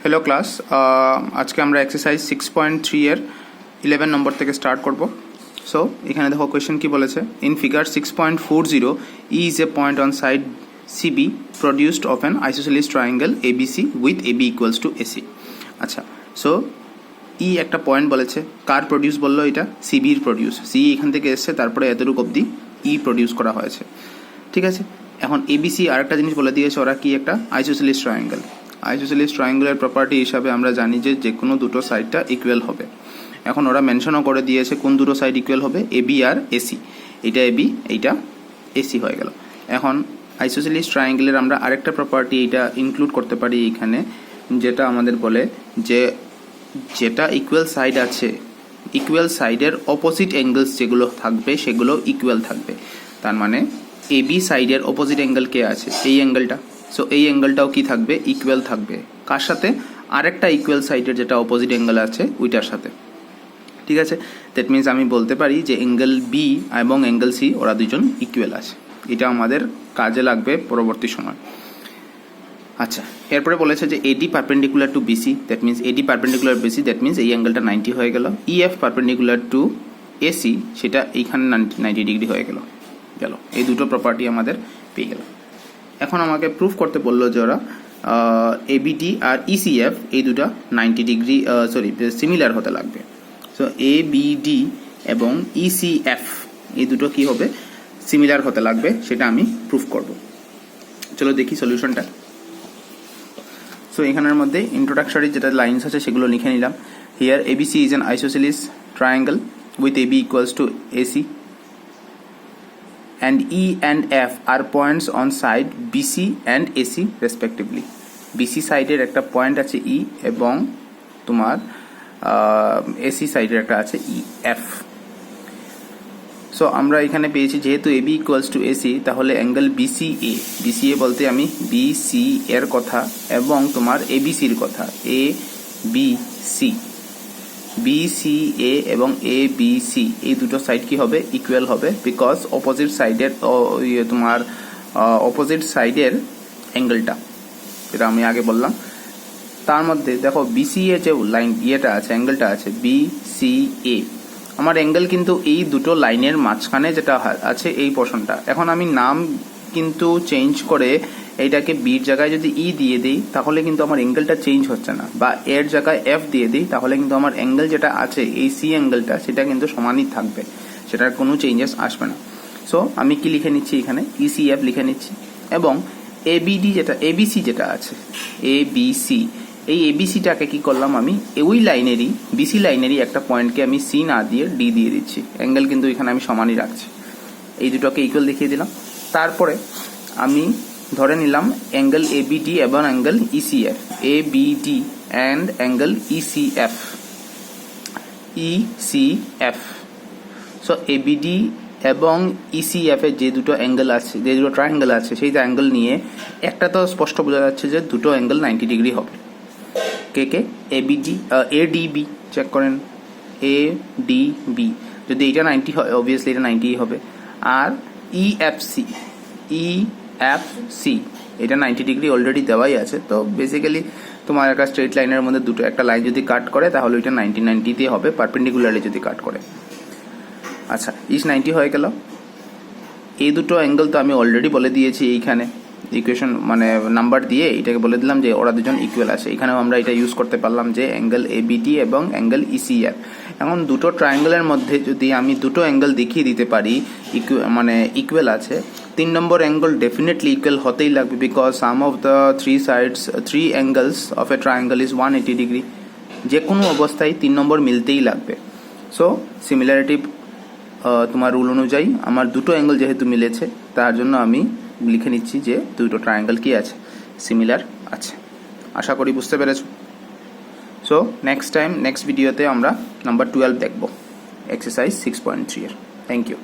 Hello class आज के আমরা एक्सरसाइज 6.3 এর 11 নম্বর থেকে স্টার্ট করব। সো এখানে দেখো কোশ্চেন কি বলেছে, in figure 6.40 E is a point on side CB produced of an isosceles triangle ABC with AB equals to AC। আচ্ছা, সো E একটা পয়েন্ট বলেছে, কার প্রডিউস বললো, এটা CB এর প্রডিউস। C এখান থেকে এসেছে, তারপরে এতটুকু অবধি E প্রডিউস করা হয়েছে, ঠিক আছে। এখন ABC আরেকটা জিনিস বলে দিয়েছে, ওরা কি একটা আইসোসেলিস ট্রায়াঙ্গেল। আইসোসেলিস ট্রায়াঙ্গেলের প্রপার্টি হিসাবে আমরা জানি যে কোনো দুটো সাইডটা ইকুয়াল হবে। এখন ওরা মেনশনও করে দিয়েছে কোন দুটো সাইড ইকুয়াল হবে, AB আর AC। এটা AB, এইটা AC হয়ে গেল। এখন আইসোসেলিস ট্রায়াঙ্গেলের আমরা আরেকটা প্রপার্টি এইটা ইনক্লুড করতে পারি এখানে, যেটা আমাদের বলে যে যেটা ইকুয়াল সাইড আছে, ইকুয়াল সাইডের অপোজিট অ্যাঙ্গেলস যেগুলো থাকবে সেগুলো ইকুয়াল থাকবে। তার মানে AB সাইডের অপোজিট অ্যাঙ্গেল কে আছে, এই অ্যাঙ্গেলটা। সো এই অ্যাঙ্গেলটাও কি থাকবে, ইকুয়াল থাকবে। কার সাথে, আরেকটা ইকুয়াল সাইডের যেটা অপোজিট অ্যাঙ্গেল আছে ওইটার সাথে, ঠিক আছে। দ্যাট মিনস আমি বলতে পারি যে অ্যাঙ্গেল বি এবং অ্যাঙ্গেল সি ওরা দুজন ইকুয়াল আছে। এটা আমাদের কাজে লাগবে পরবর্তী সময়। আচ্ছা, এরপরে বলেছে যে AD perpendicular to BC, that means AD perpendicular BC, that means এই অ্যাঙ্গেলটা 90 হয়ে গেল। EF পারপেন্ডিকুলার টু AC, সেটা এইখানে 90 ডিগ্রি হয়ে গেল। এই দুটো প্রপার্টি আমাদের পেয়ে গেল। এখন আমাকে প্রুফ করতে বললো যে ওরা ABD আর ECF এই দুটো 90 ডিগ্রি সিমিলার হতে লাগবে। সো ABD এবং ECF এই দুটো কি হবে, সিমিলার হতে লাগবে, সেটা আমি প্রুফ করব। চলো দেখি সলিউশনটা। সো এখানের মধ্যে ইন্ট্রোডাকশনারি যেটা লাইনস আছে সেগুলো লিখে নিলাম। Here ABC is an isosceles triangle with AB equals to AC and E and F are points on side BC and AC respectively। BC সাইডের একটা পয়েন্ট আছে E এবং তোমার AC সাইডের একটা আছে EF। সো আমরা এখানে পেয়েছি যেহেতু AB equals to AC, তাহলে অ্যাঙ্গেল BCA, BCA বলতে আমি BC এর কথা এবং তোমার ABC এর কথা, ABC BCA এবং ABC এই দুটো সাইড কি হবে, ইকুয়াল হবে, বিকজ অপোজিট সাইডের তোমার অপোজিট সাইডের অ্যাঙ্গেলটা, যেটা আমি আগে বললাম। তার মধ্যে দেখো BCA যে লাইন ইয়েটা আছে, অ্যাঙ্গেলটা আছে BCA, আমার অ্যাঙ্গেল কিন্তু এই দুটো লাইনের মাঝখানে যেটা আছে এই পোর্শনটা। এখন আমি নাম কিন্তু চেঞ্জ করে এইটাকে বির জায়গায় যদি E দিয়ে দিই তাহলে কিন্তু আমার অ্যাঙ্গেলটা চেঞ্জ হচ্ছে না, বা এর জায়গায় F দিয়ে দিই তাহলে কিন্তু আমার অ্যাঙ্গেল যেটা আছে এই C অ্যাঙ্গেলটা সেটা কিন্তু সমানই থাকবে, সেটার কোনো চেঞ্জেস আসবে না। সো আমি কি লিখে নিচ্ছি এখানে, ECF লিখে নিচ্ছি। এবং ABD যেটা ABC যেটা আছে ABC, এই ABCটাকে কি করলাম আমি, ওই লাইনেরই BC লাইনেরই একটা পয়েন্টকে আমি C না দিয়ে D দিয়ে দিচ্ছি। অ্যাঙ্গেল কিন্তু এখানে আমি সমানই রাখছি, এই দুটোকে ইকুয়াল দেখিয়ে দিলাম। তারপরে আমি ধরে নিলাম অ্যাঙ্গেল ABD এবং angle ECF, ABD and angle ECF। So ABD এবং ECF এর যে দুটো অ্যাঙ্গেল আছে, যে দুটো ট্রায়াঙ্গেল আছে, সেই অ্যাঙ্গেল নিয়ে একটা তো স্পষ্ট বোঝা যাচ্ছে যে দুটো অ্যাঙ্গেল 90 ডিগ্রি হবে। কে ABD ADB চেক করেন, ADB যদি এটা 90 হয় অবভিয়াসলি এটা 90 হবে। আর EFC এটা 90 ডিগ্রি অলরেডি দেওয়াই আছে। তো বেসিক্যালি তোমার একটা স্ট্রেট লাইনের মধ্যে দুটো একটা লাইন যদি কাট করে তাহলে ওইটা 90 দিয়ে হবে, পারপেন্ডিকুলারলি যদি কাট করে। আচ্ছা, 90 হয়ে গেল। এই দুটো অ্যাঙ্গেল তো আমি অলরেডি বলে দিয়েছি এইখানে ইকুয়েশন মানে নাম্বার দিয়ে এটাকে বলে দিলাম যে ওরা দুজন ইকুয়াল আছে। এখানেও আমরা এটা ইউজ করতে পারলাম যে অ্যাঙ্গেল ABD এবং অ্যাঙ্গেল ECF। এখন দুটো ট্রায়াঙ্গেলের মধ্যে যদি আমি দুটো অ্যাঙ্গেল দেখিয়ে দিতে পারি মানে ইকুয়াল আছে, 3 নম্বর অ্যাঙ্গেল ডেফিনেটলি ইকুয়াল হতেই লাগবে, because some of the three angles of a triangle is 180 degree. যে কোনো অবস্থায় 3 নম্বর মিলতেই লাগবে। সো সিমিলারিটি তোমার রুল অনুযায়ী আমার দুটো অ্যাঙ্গেল যেহেতু মিলেছে, তার জন্য আমি লিখে নিচ্ছি যে দুটো ট্রায়াঙ্গেল কি আছে, সিমিলার আছে। আশা করি বুঝতে পেরেছো। সো নেক্সট ভিডিওতে আমরা নাম্বার 12 দেখব, এক্সারসাইজ 6.3 এর। Thank you.